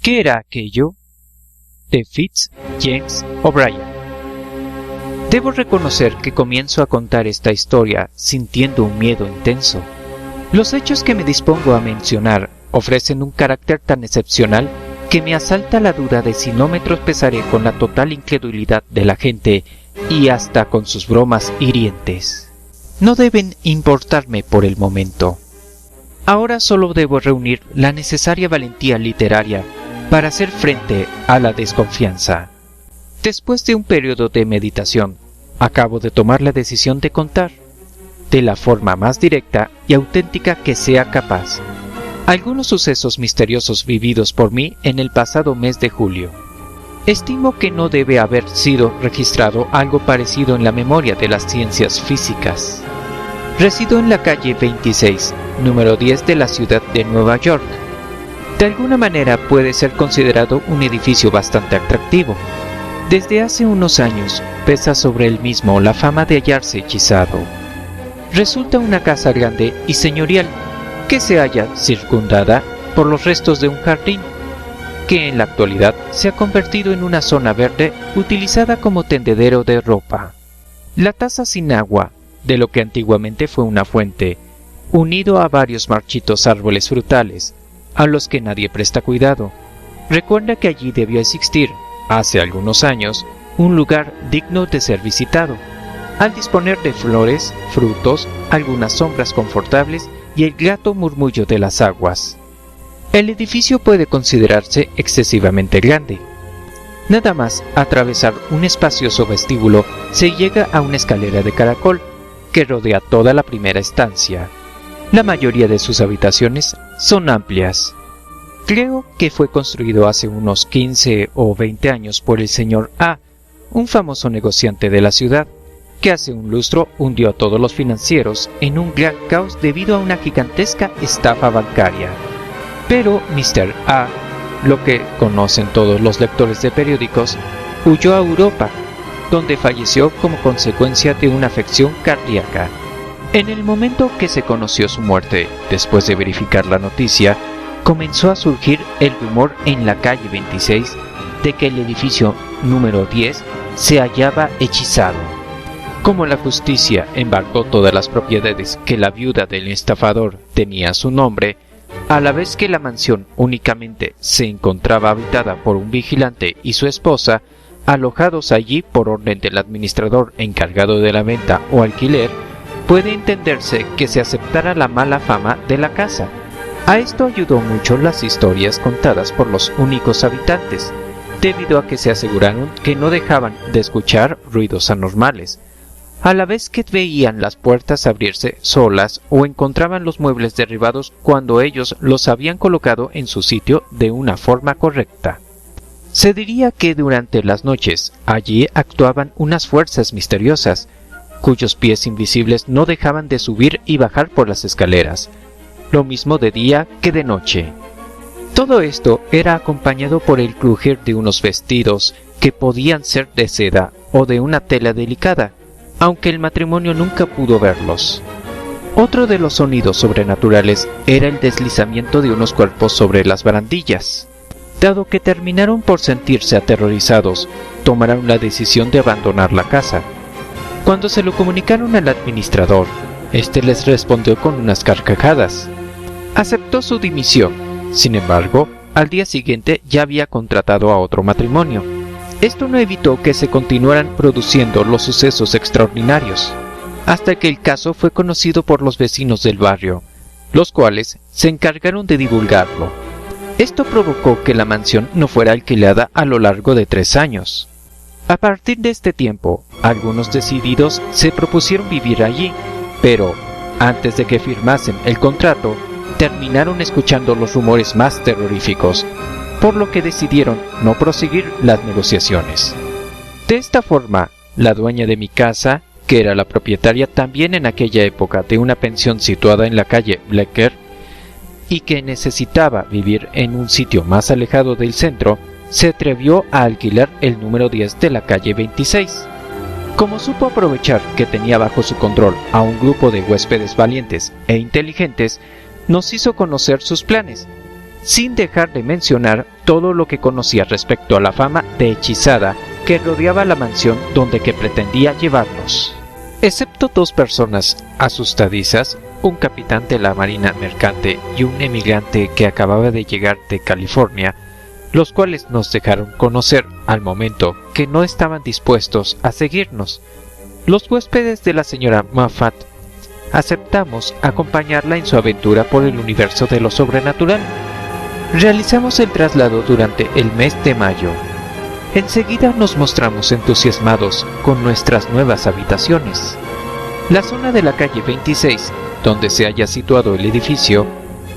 ¿Qué era aquello? De Fitz James O'Brien. Debo reconocer que comienzo a contar esta historia sintiendo un miedo intenso. Los hechos que me dispongo a mencionar ofrecen un carácter tan excepcional que me asalta la duda de si no me tropezaré con la total incredulidad de la gente y hasta con sus bromas hirientes. No deben importarme por el momento. Ahora solo debo reunir la necesaria valentía literaria para hacer frente a la desconfianza. Después de un periodo de meditación, acabo de tomar la decisión de contar, de la forma más directa y auténtica que sea capaz, algunos sucesos misteriosos vividos por mí en el pasado mes de julio. Estimo que no debe haber sido registrado algo parecido en la memoria de las ciencias físicas. Resido en la calle 26, número 10 de la ciudad de Nueva York. De alguna manera puede ser considerado un edificio bastante atractivo. Desde hace unos años pesa sobre él mismo la fama de hallarse hechizado. Resulta una casa grande y señorial que se halla circundada por los restos de un jardín, que en la actualidad se ha convertido en una zona verde utilizada como tendedero de ropa. La taza sin agua, de lo que antiguamente fue una fuente, unido a varios marchitos árboles frutales, a los que nadie presta cuidado, recuerda que allí debió existir, hace algunos años, un lugar digno de ser visitado, al disponer de flores, frutos, algunas sombras confortables y el grato murmullo de las aguas. El edificio puede considerarse excesivamente grande. Nada más atravesar un espacioso vestíbulo se llega a una escalera de caracol que rodea toda la primera estancia. La mayoría de sus habitaciones son amplias. Creo que fue construido hace unos 15 o 20 años por el señor A, un famoso negociante de la ciudad, que hace un lustro hundió a todos los financieros en un gran caos debido a una gigantesca estafa bancaria. Pero Mr. A, lo que conocen todos los lectores de periódicos, huyó a Europa, donde falleció como consecuencia de una afección cardíaca. En el momento que se conoció su muerte, después de verificar la noticia, comenzó a surgir el rumor en la calle 26 de que el edificio número 10 se hallaba hechizado. Como la justicia embargó todas las propiedades que la viuda del estafador tenía a su nombre, a la vez que la mansión únicamente se encontraba habitada por un vigilante y su esposa, alojados allí por orden del administrador encargado de la venta o alquiler, puede entenderse que se aceptara la mala fama de la casa. A esto ayudó mucho las historias contadas por los únicos habitantes, debido a que se aseguraron que no dejaban de escuchar ruidos anormales, a la vez que veían las puertas abrirse solas o encontraban los muebles derribados cuando ellos los habían colocado en su sitio de una forma correcta. Se diría que durante las noches allí actuaban unas fuerzas misteriosas, cuyos pies invisibles no dejaban de subir y bajar por las escaleras, lo mismo de día que de noche. Todo esto era acompañado por el crujir de unos vestidos que podían ser de seda o de una tela delicada, aunque el matrimonio nunca pudo verlos. Otro de los sonidos sobrenaturales era el deslizamiento de unos cuerpos sobre las barandillas. Dado que terminaron por sentirse aterrorizados, tomaron la decisión de abandonar la casa. Cuando se lo comunicaron al administrador, este les respondió con unas carcajadas. Aceptó su dimisión. Sin embargo, al día siguiente ya había contratado a otro matrimonio. Esto no evitó que se continuaran produciendo los sucesos extraordinarios, hasta que el caso fue conocido por los vecinos del barrio, los cuales se encargaron de divulgarlo. Esto provocó que la mansión no fuera alquilada a lo largo de 3 años. A partir de este tiempo, algunos decididos se propusieron vivir allí, pero antes de que firmasen el contrato, terminaron escuchando los rumores más terroríficos, por lo que decidieron no proseguir las negociaciones. De esta forma, la dueña de mi casa, que era la propietaria también en aquella época de una pensión situada en la calle Bleecker, y que necesitaba vivir en un sitio más alejado del centro, se atrevió a alquilar el número 10 de la calle 26. Como supo aprovechar que tenía bajo su control a un grupo de huéspedes valientes e inteligentes, nos hizo conocer sus planes. sin dejar de mencionar todo lo que conocía respecto a la fama de hechizada que rodeaba la mansión donde que pretendía llevarnos. Excepto 2 personas asustadizas, un capitán de la marina mercante y un emigrante que acababa de llegar de California, los cuales nos dejaron conocer al momento que no estaban dispuestos a seguirnos. Los huéspedes de la señora Moffat aceptamos acompañarla en su aventura por el universo de lo sobrenatural. Realizamos el traslado durante el mes de mayo. Enseguida nos mostramos entusiasmados con nuestras nuevas habitaciones. La zona de la calle 26, donde se halla situado el edificio,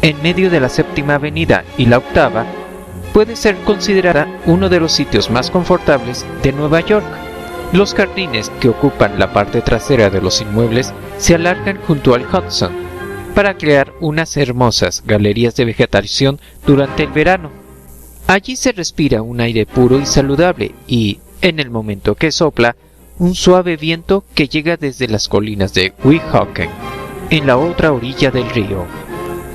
en medio de la 7ª Avenida y la 8ª, puede ser considerada uno de los sitios más confortables de Nueva York. Los jardines que ocupan la parte trasera de los inmuebles se alargan junto al Hudson para crear unas hermosas galerías de vegetación durante el verano. Allí se respira un aire puro y saludable y, en el momento que sopla, un suave viento que llega desde las colinas de Weehawken, en la otra orilla del río.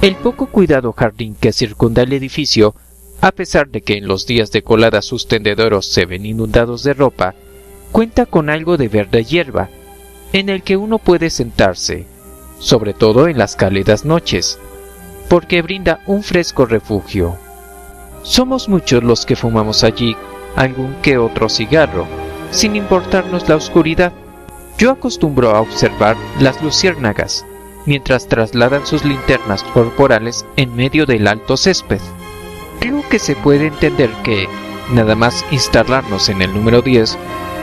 El poco cuidado jardín que circunda el edificio, a pesar de que en los días de colada sus tendederos se ven inundados de ropa, cuenta con algo de verde hierba, en el que uno puede sentarse, sobre todo en las cálidas noches, porque brinda un fresco refugio. Somos muchos los que fumamos allí algún que otro cigarro, sin importarnos la oscuridad. Yo acostumbro a observar las luciérnagas, mientras trasladan sus linternas corporales en medio del alto césped. Creo que se puede entender que, nada más instalarnos en el número 10,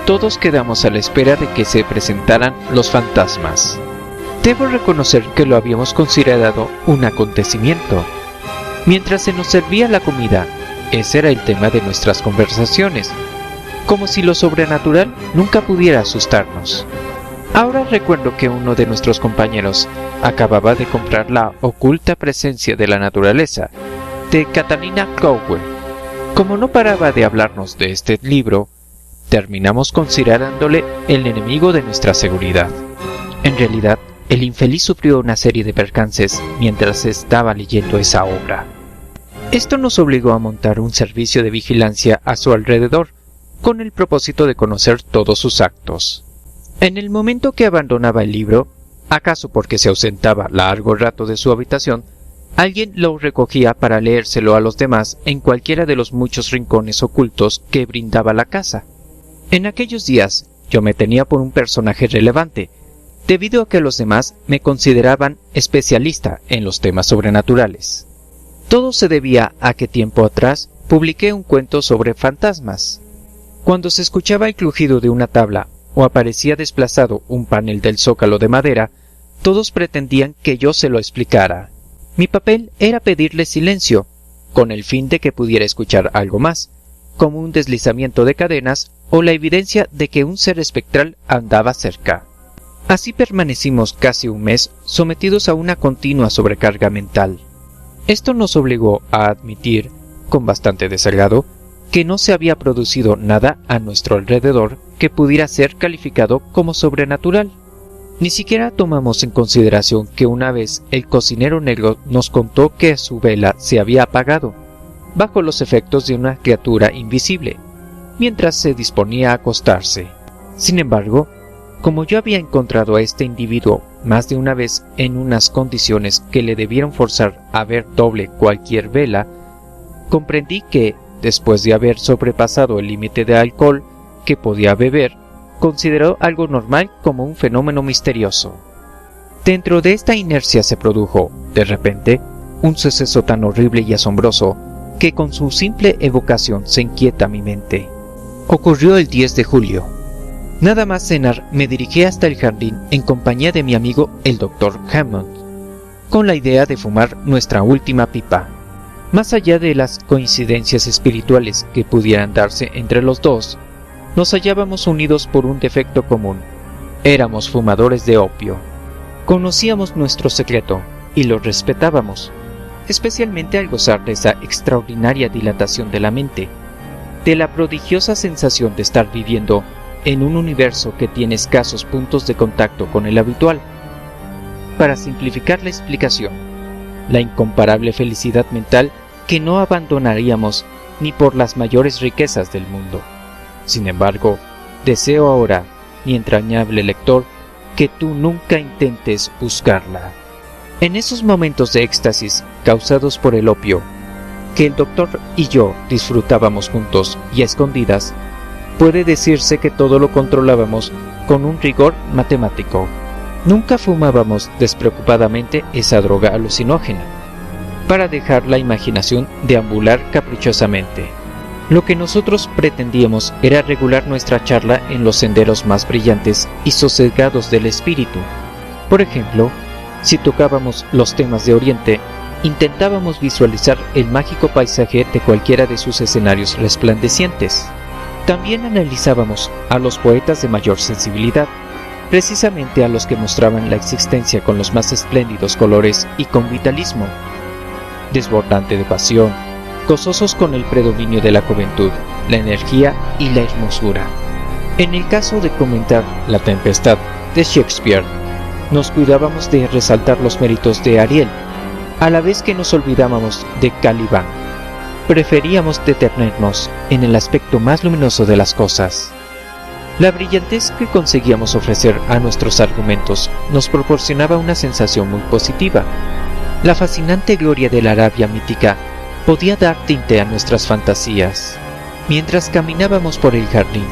todos quedamos a la espera de que se presentaran los fantasmas. Debo reconocer que lo habíamos considerado un acontecimiento. Mientras se nos servía la comida, ese era el tema de nuestras conversaciones, como si lo sobrenatural nunca pudiera asustarnos. Ahora recuerdo que uno de nuestros compañeros acababa de comprar La oculta presencia de la naturaleza, de Catalina Cowell. Como no paraba de hablarnos de este libro, terminamos considerándole el enemigo de nuestra seguridad. En realidad, el infeliz sufrió una serie de percances mientras estaba leyendo esa obra. Esto nos obligó a montar un servicio de vigilancia a su alrededor, con el propósito de conocer todos sus actos. En el momento que abandonaba el libro, acaso porque se ausentaba largo rato de su habitación, alguien lo recogía para leérselo a los demás en cualquiera de los muchos rincones ocultos que brindaba la casa. En aquellos días, yo me tenía por un personaje relevante, debido a que los demás me consideraban especialista en los temas sobrenaturales. Todo se debía a que tiempo atrás publiqué un cuento sobre fantasmas. Cuando se escuchaba el crujido de una tabla o aparecía desplazado un panel del zócalo de madera, todos pretendían que yo se lo explicara. Mi papel era pedirle silencio, con el fin de que pudiera escuchar algo más, como un deslizamiento de cadenas o la evidencia de que un ser espectral andaba cerca. Así permanecimos casi un mes sometidos a una continua sobrecarga mental. Esto nos obligó a admitir, con bastante desagrado, que no se había producido nada a nuestro alrededor que pudiera ser calificado como sobrenatural. Ni siquiera tomamos en consideración que una vez el cocinero negro nos contó que su vela se había apagado, bajo los efectos de una criatura invisible, mientras se disponía a acostarse. Sin embargo, como yo había encontrado a este individuo más de una vez en unas condiciones que le debieron forzar a ver doble cualquier vela, comprendí que, después de haber sobrepasado el límite de alcohol que podía beber, consideró algo normal como un fenómeno misterioso. Dentro de esta inercia se produjo, de repente, un suceso tan horrible y asombroso que con su simple evocación se inquieta mi mente. Ocurrió el 10 de julio. Nada más cenar me dirigí hasta el jardín en compañía de mi amigo el Dr. Hammond, con la idea de fumar nuestra última pipa. Más allá de las coincidencias espirituales que pudieran darse entre los dos, nos hallábamos unidos por un defecto común. Éramos fumadores de opio. Conocíamos nuestro secreto y lo respetábamos, especialmente al gozar de esa extraordinaria dilatación de la mente, de la prodigiosa sensación de estar viviendo en un universo que tiene escasos puntos de contacto con el habitual. Para simplificar la explicación, la incomparable felicidad mental que no abandonaríamos ni por las mayores riquezas del mundo. Sin embargo, deseo ahora, mi entrañable lector, que tú nunca intentes buscarla. En esos momentos de éxtasis causados por el opio, que el doctor y yo disfrutábamos juntos y a escondidas, puede decirse que todo lo controlábamos con un rigor matemático. Nunca fumábamos despreocupadamente esa droga alucinógena, para dejar la imaginación deambular caprichosamente. Lo que nosotros pretendíamos era regular nuestra charla en los senderos más brillantes y sosegados del espíritu. Por ejemplo, si tocábamos los temas de Oriente, intentábamos visualizar el mágico paisaje de cualquiera de sus escenarios resplandecientes. También analizábamos a los poetas de mayor sensibilidad, precisamente a los que mostraban la existencia con los más espléndidos colores y con vitalismo, desbordante de pasión, gozosos con el predominio de la juventud, la energía y la hermosura. En el caso de comentar La Tempestad de Shakespeare, nos cuidábamos de resaltar los méritos de Ariel, a la vez que nos olvidábamos de Caliban. Preferíamos detenernos en el aspecto más luminoso de las cosas. La brillantez que conseguíamos ofrecer a nuestros argumentos nos proporcionaba una sensación muy positiva. La fascinante gloria de la Arabia mítica podía dar tinte a nuestras fantasías. Mientras caminábamos por el jardín,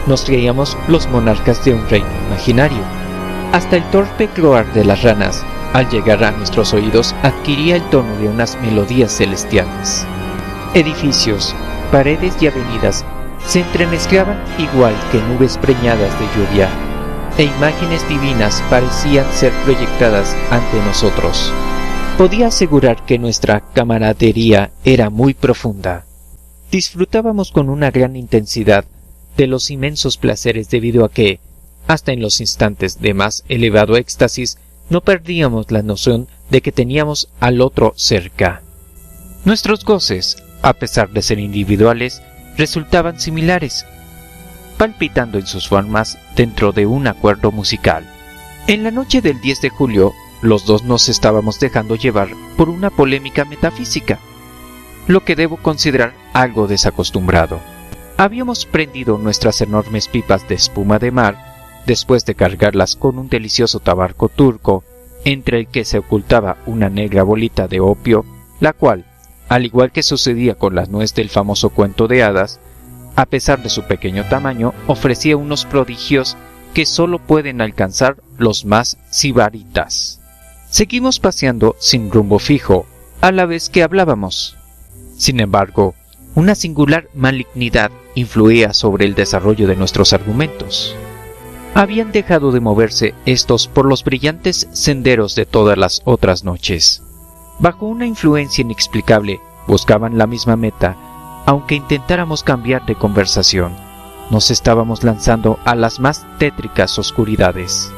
nos creíamos los monarcas de un reino imaginario. Hasta el torpe croar de las ranas, al llegar a nuestros oídos, adquiría el tono de unas melodías celestiales. Edificios, paredes y avenidas se entremezclaban igual que nubes preñadas de lluvia, e imágenes divinas parecían ser proyectadas ante nosotros. Podía asegurar que nuestra camaradería era muy profunda. Disfrutábamos con una gran intensidad de los inmensos placeres debido a que, hasta en los instantes de más elevado éxtasis, no perdíamos la noción de que teníamos al otro cerca. Nuestros goces, a pesar de ser individuales, resultaban similares, palpitando en sus formas dentro de un acuerdo musical. En la noche del 10 de julio, los dos nos estábamos dejando llevar por una polémica metafísica, lo que debo considerar algo desacostumbrado. Habíamos prendido nuestras enormes pipas de espuma de mar, después de cargarlas con un delicioso tabaco turco, entre el que se ocultaba una negra bolita de opio, la cual, al igual que sucedía con la nuez del famoso cuento de hadas, a pesar de su pequeño tamaño, ofrecía unos prodigios que sólo pueden alcanzar los más sibaritas. Seguimos paseando sin rumbo fijo, a la vez que hablábamos. Sin embargo, una singular malignidad influía sobre el desarrollo de nuestros argumentos. Habían dejado de moverse estos por los brillantes senderos de todas las otras noches. Bajo una influencia inexplicable, buscaban la misma meta, aunque intentáramos cambiar de conversación. Nos estábamos lanzando a las más tétricas oscuridades.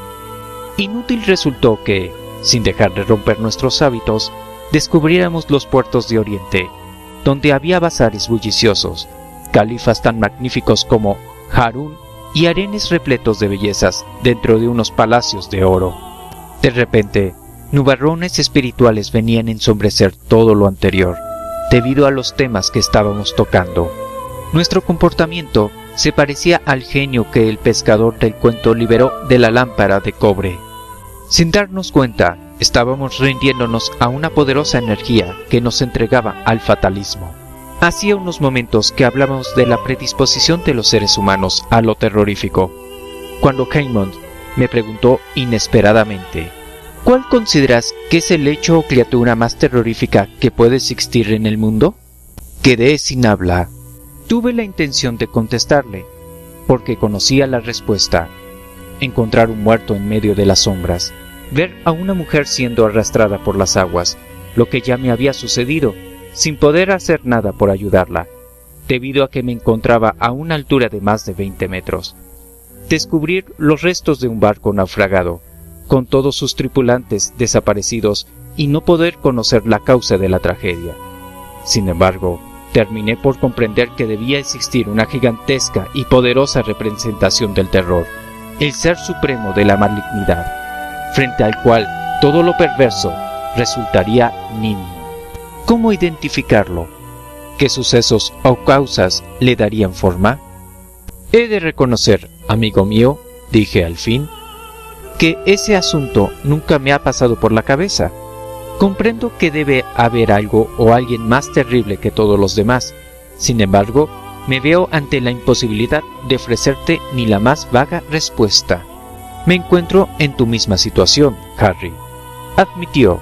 Inútil resultó que, sin dejar de romper nuestros hábitos, descubriéramos los puertos de Oriente, donde había bazares bulliciosos, califas tan magníficos como Harún y harenes repletos de bellezas dentro de unos palacios de oro. De repente, nubarrones espirituales venían a ensombrecer todo lo anterior, debido a los temas que estábamos tocando. Nuestro comportamiento se parecía al genio que el pescador del cuento liberó de la lámpara de cobre. Sin darnos cuenta, estábamos rindiéndonos a una poderosa energía que nos entregaba al fatalismo. Hacía unos momentos que hablábamos de la predisposición de los seres humanos a lo terrorífico, cuando Haymond me preguntó inesperadamente: ¿cuál consideras que es el hecho o criatura más terrorífica que puede existir en el mundo? Quedé sin habla. Tuve la intención de contestarle, porque conocía la respuesta: encontrar un muerto en medio de las sombras, ver a una mujer siendo arrastrada por las aguas, lo que ya me había sucedido, sin poder hacer nada por ayudarla, debido a que me encontraba a una altura de más de 20 metros. Descubrir los restos de un barco naufragado, con todos sus tripulantes desaparecidos, y no poder conocer la causa de la tragedia. Sin embargo, terminé por comprender que debía existir una gigantesca y poderosa representación del terror, el ser supremo de la malignidad, frente al cual todo lo perverso resultaría nimio. ¿Cómo identificarlo? ¿Qué sucesos o causas le darían forma? He de reconocer, amigo mío, dije al fin, que ese asunto nunca me ha pasado por la cabeza. Comprendo que debe haber algo o alguien más terrible que todos los demás. Sin embargo, me veo ante la imposibilidad de ofrecerte ni la más vaga respuesta. Me encuentro en tu misma situación, Harry, admitió.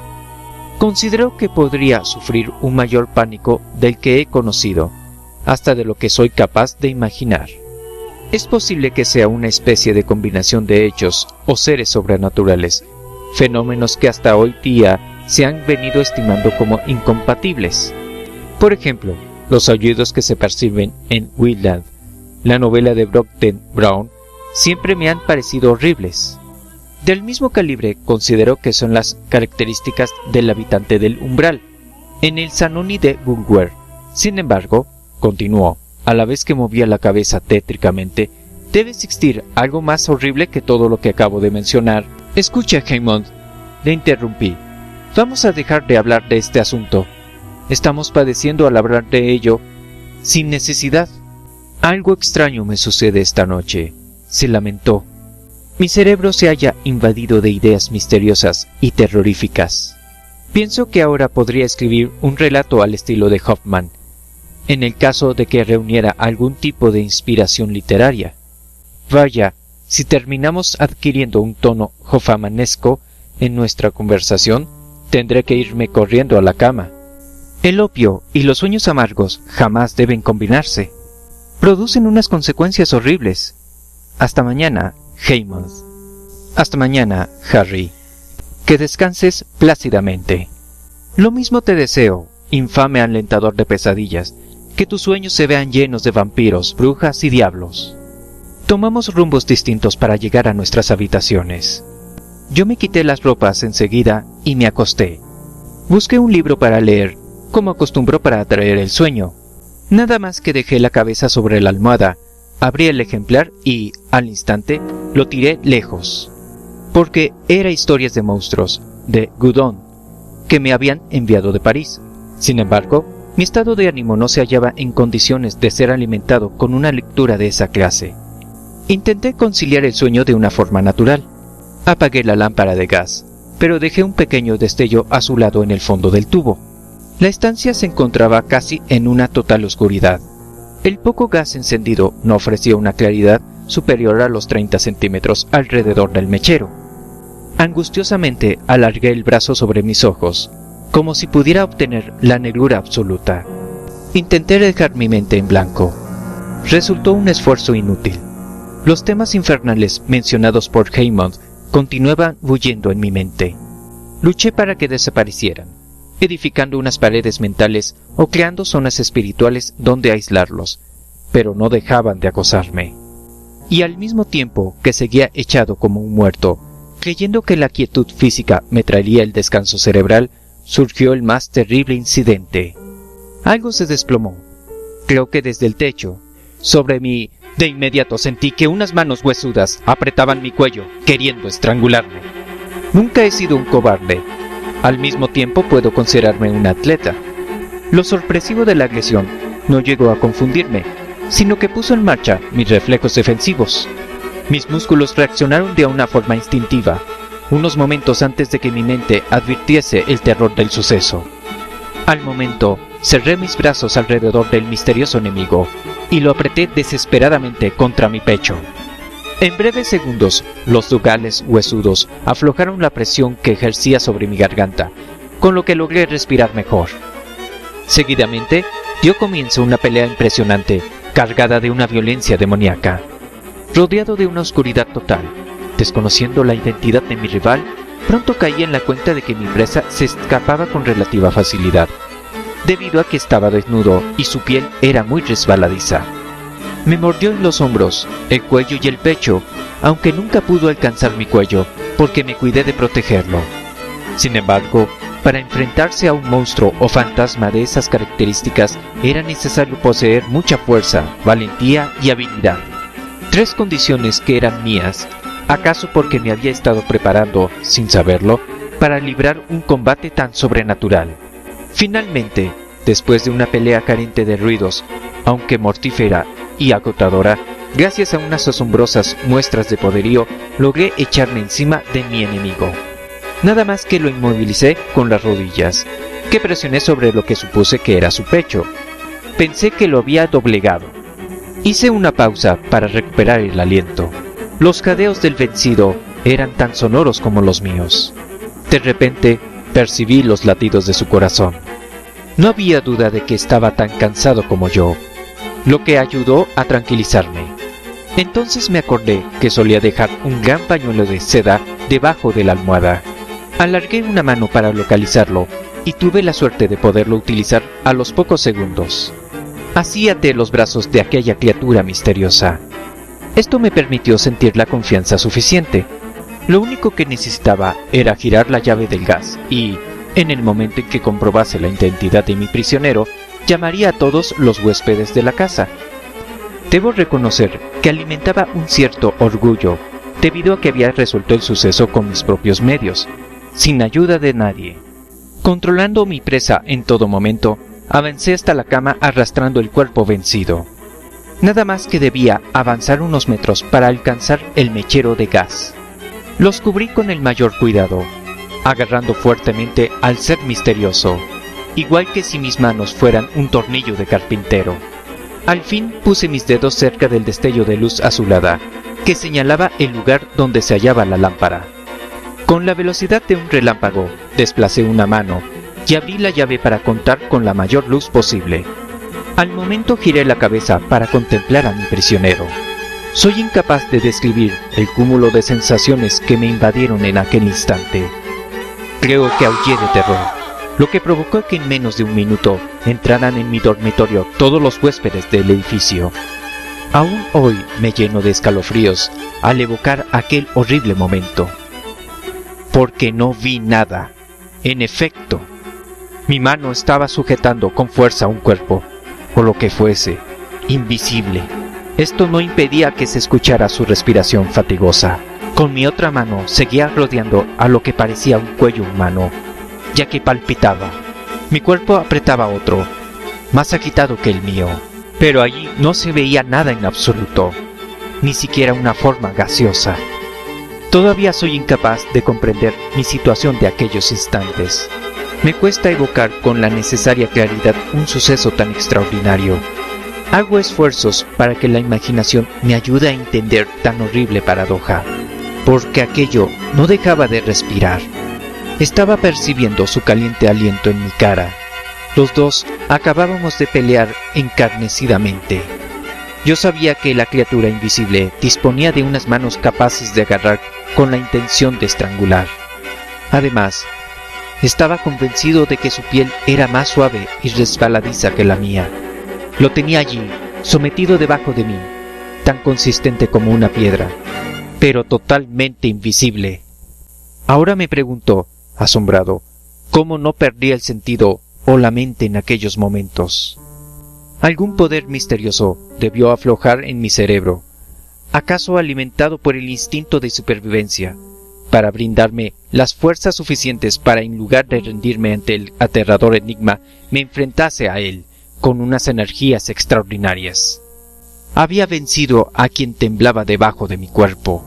Considero que podría sufrir un mayor pánico del que he conocido, hasta de lo que soy capaz de imaginar. Es posible que sea una especie de combinación de hechos o seres sobrenaturales, fenómenos que hasta hoy día se han venido estimando como incompatibles. Por ejemplo, los aullidos que se perciben en Wildland, la novela de Brockden Brown, siempre me han parecido horribles. Del mismo calibre considero que son las características del habitante del umbral, en el Zanoni de Bulwer. Sin embargo, continuó, a la vez que movía la cabeza tétricamente, debe existir algo más horrible que todo lo que acabo de mencionar. Escucha, Hammond, le interrumpí. Vamos a dejar de hablar de este asunto. Estamos padeciendo al hablar de ello sin necesidad. Algo extraño me sucede esta noche, se lamentó. Mi cerebro se halla invadido de ideas misteriosas y terroríficas. Pienso que ahora podría escribir un relato al estilo de Hoffman, en el caso de que reuniera algún tipo de inspiración literaria. Vaya, si terminamos adquiriendo un tono hoffmanesco en nuestra conversación, tendré que irme corriendo a la cama. El opio y los sueños amargos jamás deben combinarse. Producen unas consecuencias horribles. Hasta mañana, Hammond. Hasta mañana, Harry. Que descanses plácidamente. Lo mismo te deseo, infame alentador de pesadillas, que tus sueños se vean llenos de vampiros, brujas y diablos. Tomamos rumbos distintos para llegar a nuestras habitaciones. Yo me quité las ropas enseguida y me acosté. Busqué un libro para leer, como acostumbro para atraer el sueño. Nada más que dejé la cabeza sobre la almohada, abrí el ejemplar y, al instante, lo tiré lejos. Porque era Historias de monstruos, de Goudon, que me habían enviado de París. Sin embargo, mi estado de ánimo no se hallaba en condiciones de ser alimentado con una lectura de esa clase. Intenté conciliar el sueño de una forma natural. Apagué la lámpara de gas, pero dejé un pequeño destello azulado en el fondo del tubo. La estancia se encontraba casi en una total oscuridad. El poco gas encendido no ofrecía una claridad superior a los 30 centímetros alrededor del mechero. Angustiosamente alargué el brazo sobre mis ojos, como si pudiera obtener la negrura absoluta. Intenté dejar mi mente en blanco. Resultó un esfuerzo inútil. Los temas infernales mencionados por Hammond continuaban bulliendo en mi mente. Luché para que desaparecieran, edificando unas paredes mentales o creando zonas espirituales donde aislarlos, pero no dejaban de acosarme. Y al mismo tiempo que seguía echado como un muerto, creyendo que la quietud física me traería el descanso cerebral, surgió el más terrible incidente. Algo se desplomó, creo que desde el techo, sobre mí. De inmediato sentí que unas manos huesudas apretaban mi cuello, queriendo estrangularme. Nunca he sido un cobarde. Al mismo tiempo puedo considerarme un atleta. Lo sorpresivo de la agresión no llegó a confundirme, sino que puso en marcha mis reflejos defensivos. Mis músculos reaccionaron de una forma instintiva, unos momentos antes de que mi mente advirtiese el terror del suceso. Al momento, cerré mis brazos alrededor del misterioso enemigo y lo apreté desesperadamente contra mi pecho. En breves segundos, los dugales huesudos aflojaron la presión que ejercía sobre mi garganta, con lo que logré respirar mejor. Seguidamente, dio comienzo una pelea impresionante, cargada de una violencia demoníaca. Rodeado de una oscuridad total, desconociendo la identidad de mi rival, pronto caí en la cuenta de que mi presa se escapaba con relativa facilidad, debido a que estaba desnudo y su piel era muy resbaladiza. Me mordió en los hombros, el cuello y el pecho, aunque nunca pudo alcanzar mi cuello, porque me cuidé de protegerlo. Sin embargo, para enfrentarse a un monstruo o fantasma de esas características era necesario poseer mucha fuerza, valentía y habilidad. Tres condiciones que eran mías, acaso porque me había estado preparando, sin saberlo, para librar un combate tan sobrenatural. Finalmente, después de una pelea carente de ruidos, aunque mortífera y agotadora, gracias a unas asombrosas muestras de poderío, logré echarme encima de mi enemigo. Nada más que lo inmovilicé con las rodillas, que presioné sobre lo que supuse que era su pecho. Pensé que lo había doblegado. Hice una pausa para recuperar el aliento. Los jadeos del vencido eran tan sonoros como los míos. De repente, percibí los latidos de su corazón. No había duda de que estaba tan cansado como yo, lo que ayudó a tranquilizarme. Entonces me acordé que solía dejar un gran pañuelo de seda debajo de la almohada. Alargué una mano para localizarlo y tuve la suerte de poderlo utilizar a los pocos segundos. Así até los brazos de aquella criatura misteriosa. Esto me permitió sentir la confianza suficiente. Lo único que necesitaba era girar la llave del gas y, en el momento en que comprobase la identidad de mi prisionero, llamaría a todos los huéspedes de la casa. Debo reconocer que alimentaba un cierto orgullo, debido a que había resuelto el suceso con mis propios medios, sin ayuda de nadie. Controlando mi presa en todo momento, avancé hasta la cama arrastrando el cuerpo vencido. Nada más que debía avanzar unos metros para alcanzar el mechero de gas. Los cubrí con el mayor cuidado, agarrando fuertemente al ser misterioso, igual que si mis manos fueran un tornillo de carpintero. Al fin puse mis dedos cerca del destello de luz azulada, que señalaba el lugar donde se hallaba la lámpara. Con la velocidad de un relámpago, desplacé una mano y abrí la llave para contar con la mayor luz posible. Al momento giré la cabeza para contemplar a mi prisionero. Soy incapaz de describir el cúmulo de sensaciones que me invadieron en aquel instante. Creo que aullé de terror, lo que provocó que en menos de un minuto entraran en mi dormitorio todos los huéspedes del edificio. Aún hoy me lleno de escalofríos al evocar aquel horrible momento. Porque no vi nada. En efecto, mi mano estaba sujetando con fuerza un cuerpo, o lo que fuese, invisible. Esto no impedía que se escuchara su respiración fatigosa. Con mi otra mano seguía rodeando a lo que parecía un cuello humano, ya que palpitaba. Mi cuerpo apretaba otro, más agitado que el mío, pero allí no se veía nada en absoluto, ni siquiera una forma gaseosa. Todavía soy incapaz de comprender mi situación de aquellos instantes. Me cuesta evocar con la necesaria claridad un suceso tan extraordinario. Hago esfuerzos para que la imaginación me ayude a entender tan horrible paradoja, porque aquello no dejaba de respirar. Estaba percibiendo su caliente aliento en mi cara. Los dos acabábamos de pelear encarnecidamente. Yo sabía que la criatura invisible disponía de unas manos capaces de agarrar con la intención de estrangular. Además, estaba convencido de que su piel era más suave y resbaladiza que la mía. Lo tenía allí, sometido debajo de mí, tan consistente como una piedra, pero totalmente invisible. Ahora me preguntó, asombrado, cómo no perdí el sentido o la mente en aquellos momentos. Algún poder misterioso debió aflojar en mi cerebro, acaso alimentado por el instinto de supervivencia, para brindarme las fuerzas suficientes para, en lugar de rendirme ante el aterrador enigma, me enfrentase a él con unas energías extraordinarias. Había vencido a quien temblaba debajo de mi cuerpo.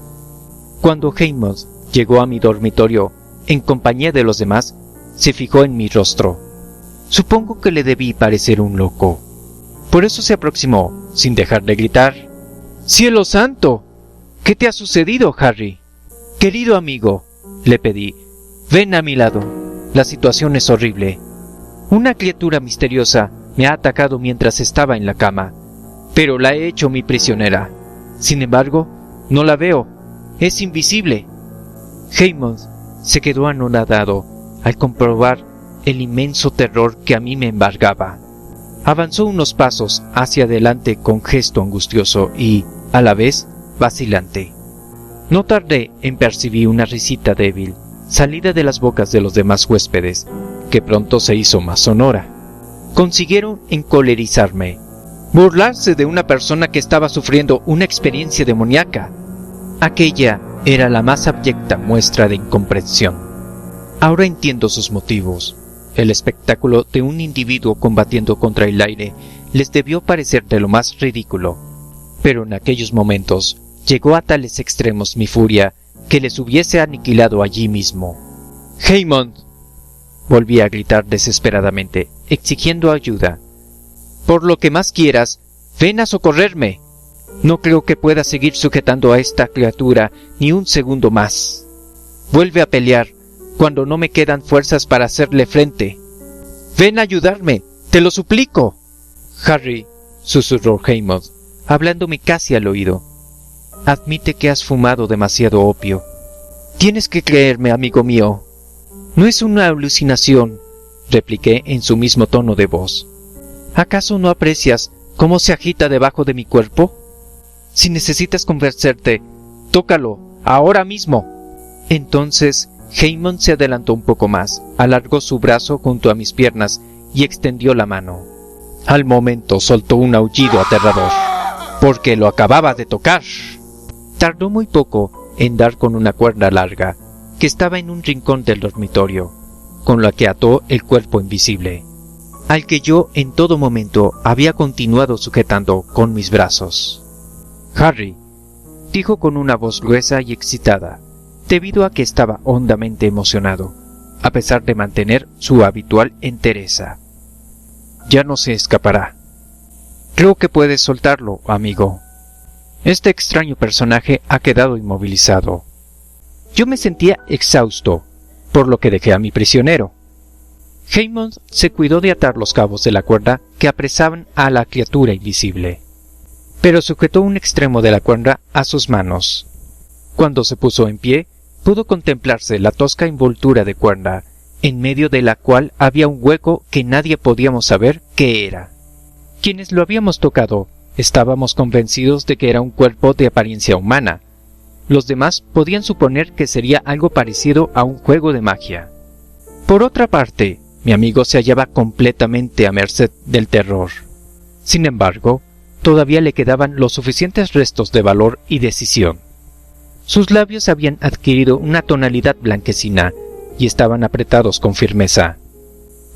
Cuando Heymouth llegó a mi dormitorio, en compañía de los demás, se fijó en mi rostro. Supongo que le debí parecer un loco. Por eso se aproximó, sin dejar de gritar: ¡Cielo santo! ¿Qué te ha sucedido, Harry? Querido amigo, le pedí, ven a mi lado. La situación es horrible. Una criatura misteriosa me ha atacado mientras estaba en la cama, pero la he hecho mi prisionera. Sin embargo, no la veo. Es invisible. Heymouth se quedó anonadado al comprobar el inmenso terror que a mí me embargaba. Avanzó unos pasos hacia adelante con gesto angustioso y, a la vez, vacilante. No tardé en percibir una risita débil, salida de las bocas de los demás huéspedes, que pronto se hizo más sonora. Consiguieron encolerizarme, burlarse de una persona que estaba sufriendo una experiencia demoníaca. Aquella era la más abyecta muestra de incomprensión. Ahora entiendo sus motivos. el espectáculo de un individuo combatiendo contra el aire les debió parecer de lo más ridículo, pero en aquellos momentos llegó a tales extremos mi furia que les hubiese aniquilado allí mismo. «Hammond», volví a gritar desesperadamente, exigiendo ayuda. «Por lo que más quieras, ven a socorrerme. No creo que pueda seguir sujetando a esta criatura ni un segundo más. Vuelve a pelear cuando no me quedan fuerzas para hacerle frente. Ven a ayudarme, te lo suplico». «Harry», susurró Hammond, hablándome casi al oído, «admite que has fumado demasiado opio. Tienes que creerme, amigo mío». «No es una alucinación», repliqué en su mismo tono de voz. «¿Acaso no aprecias cómo se agita debajo de mi cuerpo? Si necesitas convencerte, tócalo, ahora mismo». Entonces Hammond se adelantó un poco más, alargó su brazo junto a mis piernas y extendió la mano. Al momento soltó un aullido aterrador, porque lo acababa de tocar. Tardó muy poco en dar con una cuerda larga que estaba en un rincón del dormitorio, con la que ató el cuerpo invisible, al que yo en todo momento había continuado sujetando con mis brazos. «Harry», dijo con una voz gruesa y excitada, debido a que estaba hondamente emocionado, a pesar de mantener su habitual entereza. «Ya no se escapará. Creo que puedes soltarlo, amigo. Este extraño personaje ha quedado inmovilizado». Yo me sentía exhausto, por lo que dejé a mi prisionero. Hammond se cuidó de atar los cabos de la cuerda que apresaban a la criatura invisible, pero sujetó un extremo de la cuerda a sus manos. Cuando se puso en pie, pudo contemplarse la tosca envoltura de cuerda, en medio de la cual había un hueco que nadie podíamos saber qué era. Quienes lo habíamos tocado estábamos convencidos de que era un cuerpo de apariencia humana. Los demás podían suponer que sería algo parecido a un juego de magia. Por otra parte, mi amigo se hallaba completamente a merced del terror. Sin embargo, todavía le quedaban los suficientes restos de valor y decisión. Sus labios habían adquirido una tonalidad blanquecina y estaban apretados con firmeza.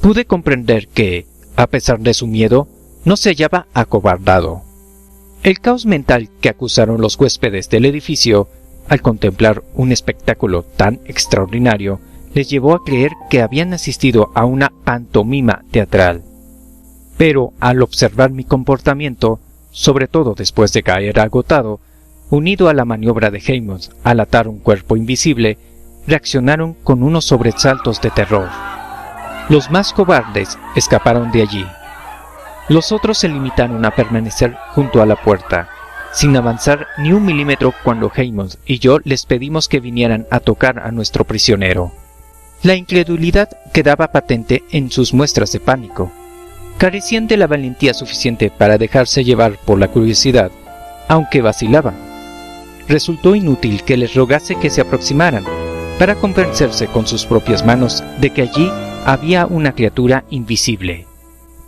Pude comprender que, a pesar de su miedo, no se hallaba acobardado. El caos mental que acusaron los huéspedes del edificio al contemplar un espectáculo tan extraordinario les llevó a creer que habían asistido a una pantomima teatral. Pero al observar mi comportamiento, sobre todo después de caer agotado, unido a la maniobra de Hammond al atar un cuerpo invisible, reaccionaron con unos sobresaltos de terror. Los más cobardes escaparon de allí. Los otros se limitaron a permanecer junto a la puerta, sin avanzar ni un milímetro cuando Hammond y yo les pedimos que vinieran a tocar a nuestro prisionero. La incredulidad quedaba patente en sus muestras de pánico. Carecían de la valentía suficiente para dejarse llevar por la curiosidad, aunque vacilaban. Resultó inútil que les rogase que se aproximaran, para convencerse con sus propias manos de que allí había una criatura invisible.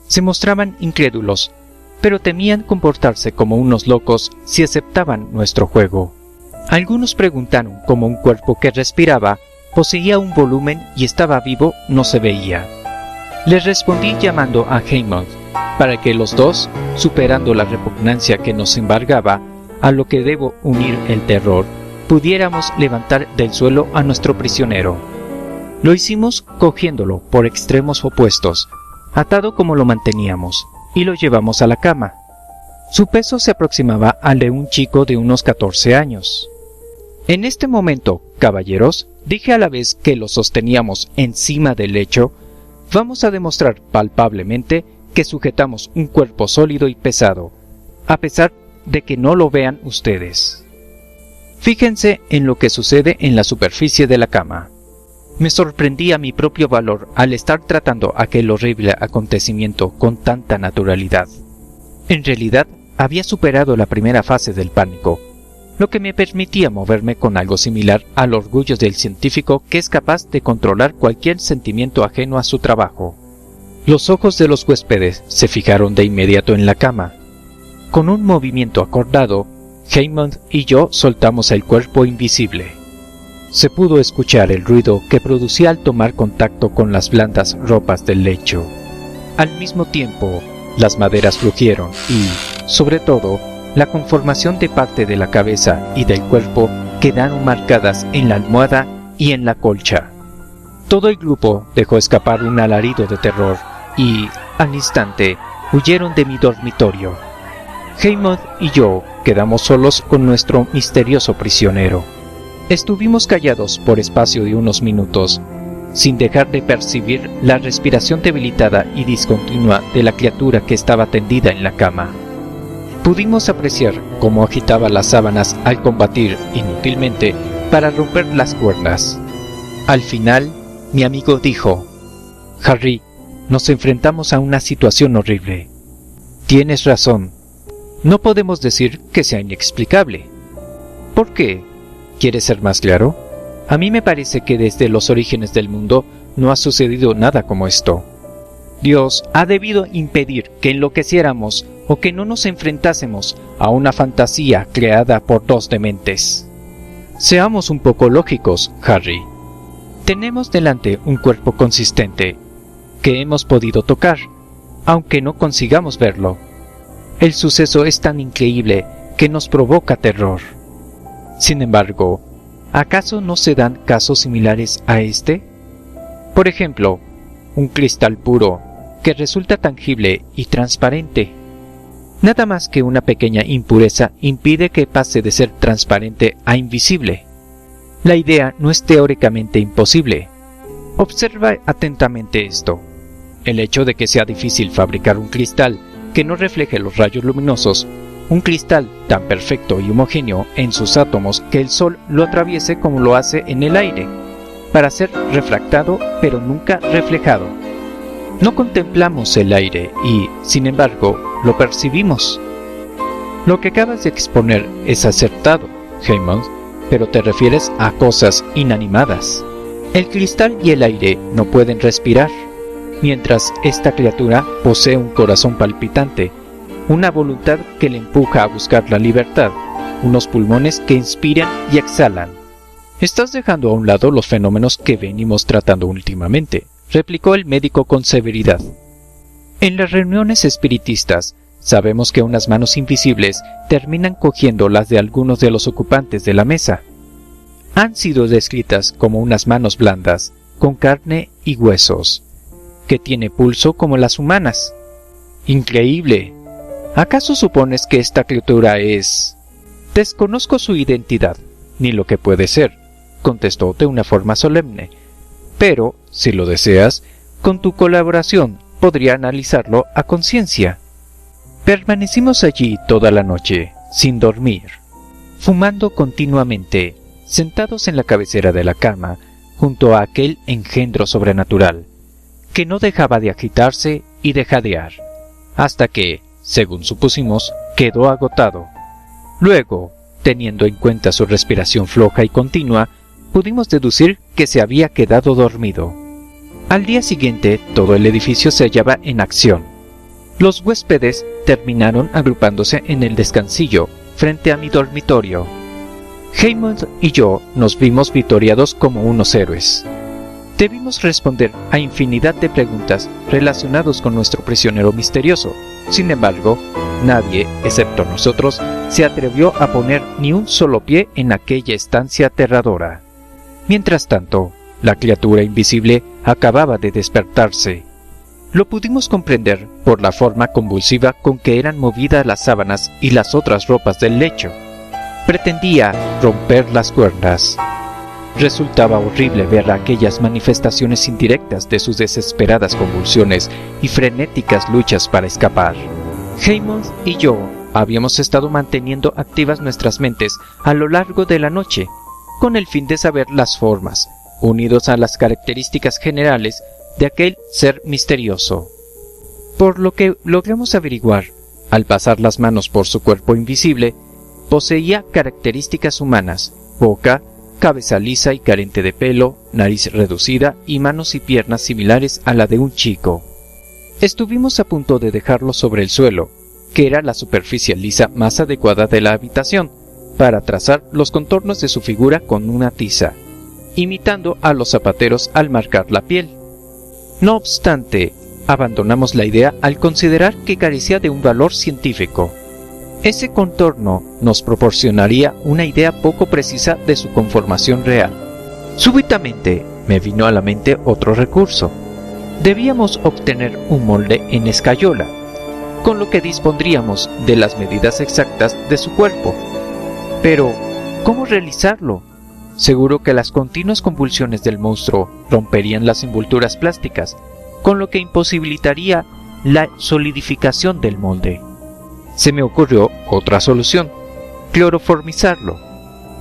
Se mostraban incrédulos, pero temían comportarse como unos locos si aceptaban nuestro juego. Algunos preguntaron cómo un cuerpo que respiraba, poseía un volumen y estaba vivo no se veía. Les respondí llamando a Hammond, para que los dos, superando la repugnancia que nos embargaba, a lo que debo unir el terror, pudiéramos levantar del suelo a nuestro prisionero. Lo hicimos cogiéndolo por extremos opuestos, atado como lo manteníamos, y lo llevamos a la cama. Su peso se aproximaba al de un chico de unos 14 años. En este momento, caballeros, dije a la vez que lo sosteníamos encima del lecho, vamos a demostrar palpablemente que sujetamos un cuerpo sólido y pesado, a pesar de que no lo vean ustedes. Fíjense en lo que sucede en la superficie de la cama. Me sorprendí a mi propio valor al estar tratando aquel horrible acontecimiento con tanta naturalidad. En realidad, había superado la primera fase del pánico, lo que me permitía moverme con algo similar al orgullo del científico que es capaz de controlar cualquier sentimiento ajeno a su trabajo. Los ojos de los huéspedes se fijaron de inmediato en la cama. Con un movimiento acordado, Hammond y yo soltamos el cuerpo invisible. se pudo escuchar el ruido que producía al tomar contacto con las blandas ropas del lecho. Al mismo tiempo, las maderas crujieron y, sobre todo, la conformación de parte de la cabeza y del cuerpo quedaron marcadas en la almohada y en la colcha. Todo el grupo dejó escapar un alarido de terror y, al instante, huyeron de mi dormitorio. Heymouth y yo quedamos solos con nuestro misterioso prisionero. Estuvimos callados por espacio de unos minutos, sin dejar de percibir la respiración debilitada y discontinua de la criatura que estaba tendida en la cama. Pudimos apreciar cómo agitaba las sábanas al combatir inútilmente para romper las cuerdas. Al final, mi amigo dijo: «Harry, nos enfrentamos a una situación horrible. Tienes razón. No podemos decir que sea inexplicable». «¿Por qué? ¿Quieres ser más claro? A mí me parece que desde los orígenes del mundo no ha sucedido nada como esto. Dios ha debido impedir que enloqueciéramos o que no nos enfrentásemos a una fantasía creada por dos dementes. Seamos un poco lógicos, Harry. Tenemos delante un cuerpo consistente que hemos podido tocar, aunque no consigamos verlo. El suceso es tan increíble que nos provoca terror. Sin embargo, ¿acaso no se dan casos similares a este? Por ejemplo, un cristal puro que resulta tangible y transparente. Nada más que una pequeña impureza impide que pase de ser transparente a invisible. La idea no es teóricamente imposible. Observa atentamente esto. El hecho de que sea difícil fabricar un cristal que no refleje los rayos luminosos, un cristal tan perfecto y homogéneo en sus átomos que el sol lo atraviese como lo hace en el aire, para ser refractado pero nunca reflejado. No contemplamos el aire y, sin embargo, lo percibimos. Lo que acabas de exponer es acertado, Heymouth, pero te refieres a cosas inanimadas. El cristal y el aire no pueden respirar, mientras esta criatura posee un corazón palpitante, una voluntad que le empuja a buscar la libertad, unos pulmones que inspiran y exhalan. Estás dejando a un lado los fenómenos que venimos tratando últimamente, replicó el médico con severidad. En las reuniones espiritistas, sabemos que unas manos invisibles terminan cogiendo las de algunos de los ocupantes de la mesa. Han sido descritas como unas manos blandas, con carne y huesos, que tiene pulso como las humanas. ¡Increíble! ¿Acaso supones que esta criatura es...? Desconozco su identidad, ni lo que puede ser, contestó de una forma solemne. Pero, si lo deseas, con tu colaboración podría analizarlo a conciencia. Permanecimos allí toda la noche, sin dormir, fumando continuamente, sentados en la cabecera de la cama, junto a aquel engendro sobrenatural, que no dejaba de agitarse y de jadear, hasta que, según supusimos, quedó agotado. Luego, teniendo en cuenta su respiración floja y continua, pudimos deducir que se había quedado dormido. Al día siguiente, todo el edificio se hallaba en acción. Los huéspedes terminaron agrupándose en el descansillo, frente a mi dormitorio. Heymouth y yo nos vimos victoriados como unos héroes. Debimos responder a infinidad de preguntas relacionadas con nuestro prisionero misterioso. Sin embargo, nadie, excepto nosotros, se atrevió a poner ni un solo pie en aquella estancia aterradora. Mientras tanto, la criatura invisible acababa de despertarse. Lo pudimos comprender por la forma convulsiva con que eran movidas las sábanas y las otras ropas del lecho. Pretendía romper las cuerdas. Resultaba horrible ver aquellas manifestaciones indirectas de sus desesperadas convulsiones y frenéticas luchas para escapar. Heymouth y yo habíamos estado manteniendo activas nuestras mentes a lo largo de la noche, con el fin de saber las formas, unidos a las características generales de aquel ser misterioso. Por lo que logramos averiguar, al pasar las manos por su cuerpo invisible, poseía características humanas: boca, cabeza lisa y carente de pelo, nariz reducida y manos y piernas similares a la de un chico. Estuvimos a punto de dejarlo sobre el suelo, que era la superficie lisa más adecuada de la habitación, para trazar los contornos de su figura con una tiza, imitando a los zapateros al marcar la piel. No obstante, abandonamos la idea al considerar que carecía de un valor científico. Ese contorno nos proporcionaría una idea poco precisa de su conformación real. Súbitamente me vino a la mente otro recurso. Debíamos obtener un molde en escayola, con lo que dispondríamos de las medidas exactas de su cuerpo. Pero, ¿cómo realizarlo? Seguro que las continuas convulsiones del monstruo romperían las envolturas plásticas, con lo que imposibilitaría la solidificación del molde. Se me ocurrió otra solución: cloroformizarlo.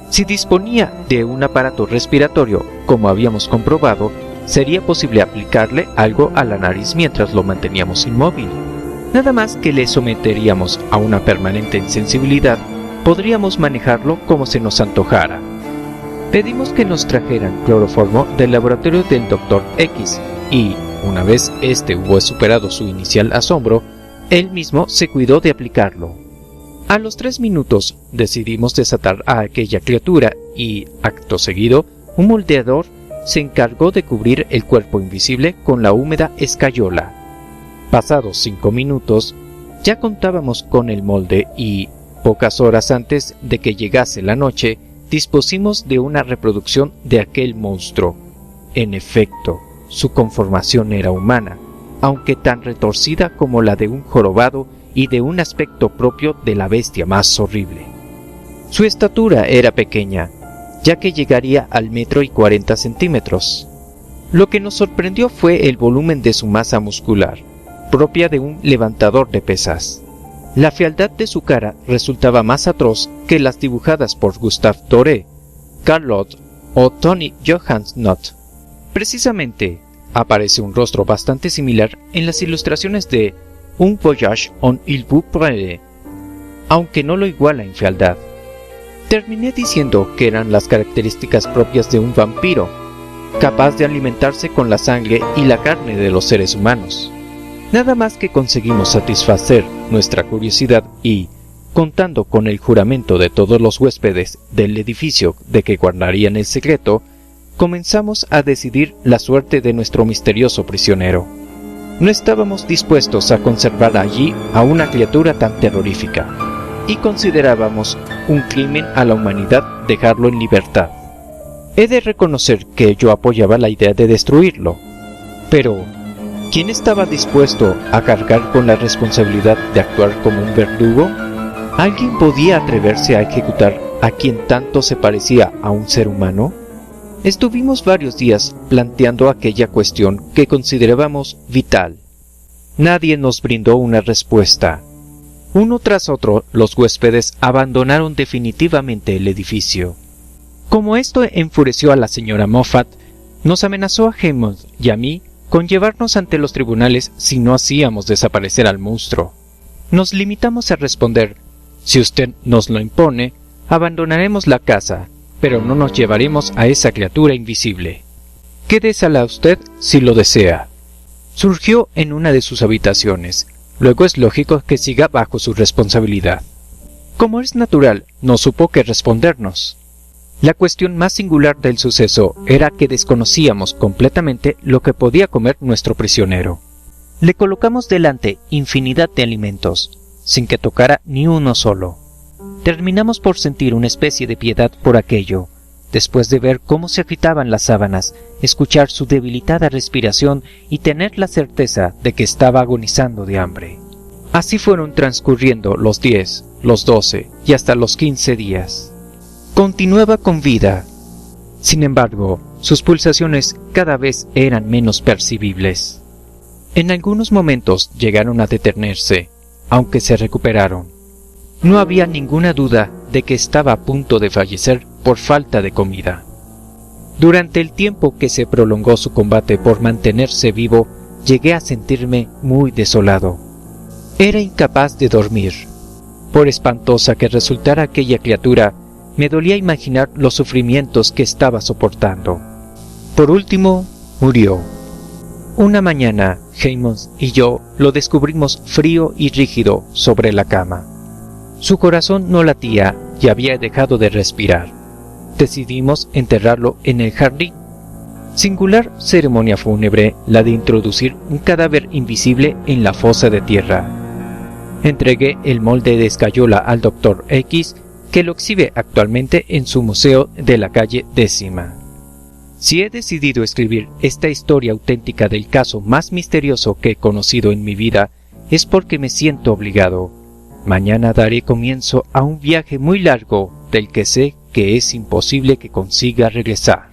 Si disponía de un aparato respiratorio, como habíamos comprobado, sería posible aplicarle algo a la nariz mientras lo manteníamos inmóvil. Nada más que le someteríamos a una permanente insensibilidad, podríamos manejarlo como se nos antojara. Pedimos que nos trajeran cloroformo del laboratorio del Dr. X y, una vez este hubo superado su inicial asombro, él mismo se cuidó de aplicarlo. A los 3 minutos decidimos desatar a aquella criatura y, acto seguido, un moldeador se encargó de cubrir el cuerpo invisible con la húmeda escayola. Pasados 5 minutos, ya contábamos con el molde y, pocas horas antes de que llegase la noche, dispusimos de una reproducción de aquel monstruo. En efecto, su conformación era humana, aunque tan retorcida como la de un jorobado y de un aspecto propio de la bestia más horrible. Su estatura era pequeña, ya que llegaría al 1,40 m. Lo que nos sorprendió fue el volumen de su masa muscular, propia de un levantador de pesas. La fealdad de su cara resultaba más atroz que las dibujadas por Gustave Doré, Carlot o Tony Johannesnot. Precisamente, aparece un rostro bastante similar en las ilustraciones de Un voyage en il vous prendrait, aunque no lo iguala en fealdad. Terminé diciendo que eran las características propias de un vampiro, capaz de alimentarse con la sangre y la carne de los seres humanos. Nada más que conseguimos satisfacer nuestra curiosidad y, contando con el juramento de todos los huéspedes del edificio de que guardarían el secreto, comenzamos a decidir la suerte de nuestro misterioso prisionero. No estábamos dispuestos a conservar allí a una criatura tan terrorífica, y considerábamos un crimen a la humanidad dejarlo en libertad. He de reconocer que yo apoyaba la idea de destruirlo, pero ¿quién estaba dispuesto a cargar con la responsabilidad de actuar como un verdugo? ¿Alguien podía atreverse a ejecutar a quien tanto se parecía a un ser humano? Estuvimos varios días planteando aquella cuestión que considerábamos vital. Nadie nos brindó una respuesta. Uno tras otro, los huéspedes abandonaron definitivamente el edificio. Como esto enfureció a la señora Moffat, nos amenazó a Hammond y a mí con llevarnos ante los tribunales si no hacíamos desaparecer al monstruo. Nos limitamos a responder: si usted nos lo impone, abandonaremos la casa, pero no nos llevaremos a esa criatura invisible. Quédesela usted si lo desea. Surgió en una de sus habitaciones, luego es lógico que siga bajo su responsabilidad. Como es natural, no supo qué respondernos. La cuestión más singular del suceso era que desconocíamos completamente lo que podía comer nuestro prisionero. Le colocamos delante infinidad de alimentos, sin que tocara ni uno solo. Terminamos por sentir una especie de piedad por aquello, después de ver cómo se agitaban las sábanas, escuchar su debilitada respiración y tener la certeza de que estaba agonizando de hambre. Así fueron transcurriendo los 10, los 12 y hasta los 15 días. Continuaba con vida. Sin embargo, sus pulsaciones cada vez eran menos percibibles. En algunos momentos llegaron a detenerse, aunque se recuperaron. No había ninguna duda de que estaba a punto de fallecer por falta de comida. Durante el tiempo que se prolongó su combate por mantenerse vivo, llegué a sentirme muy desolado. Era incapaz de dormir. Por espantosa que resultara aquella criatura, me dolía imaginar los sufrimientos que estaba soportando. Por último, murió. Una mañana, Hammond y yo lo descubrimos frío y rígido sobre la cama. Su corazón no latía y había dejado de respirar. decidimos enterrarlo en el jardín. Singular ceremonia fúnebre la de introducir un cadáver invisible en la fosa de tierra. Entregué el molde de escayola al Dr. X, que lo exhibe actualmente en su museo de la calle 10ª. Si he decidido escribir esta historia auténtica del caso más misterioso que he conocido en mi vida, es porque me siento obligado. Mañana daré comienzo a un viaje muy largo del que sé que es imposible que consiga regresar.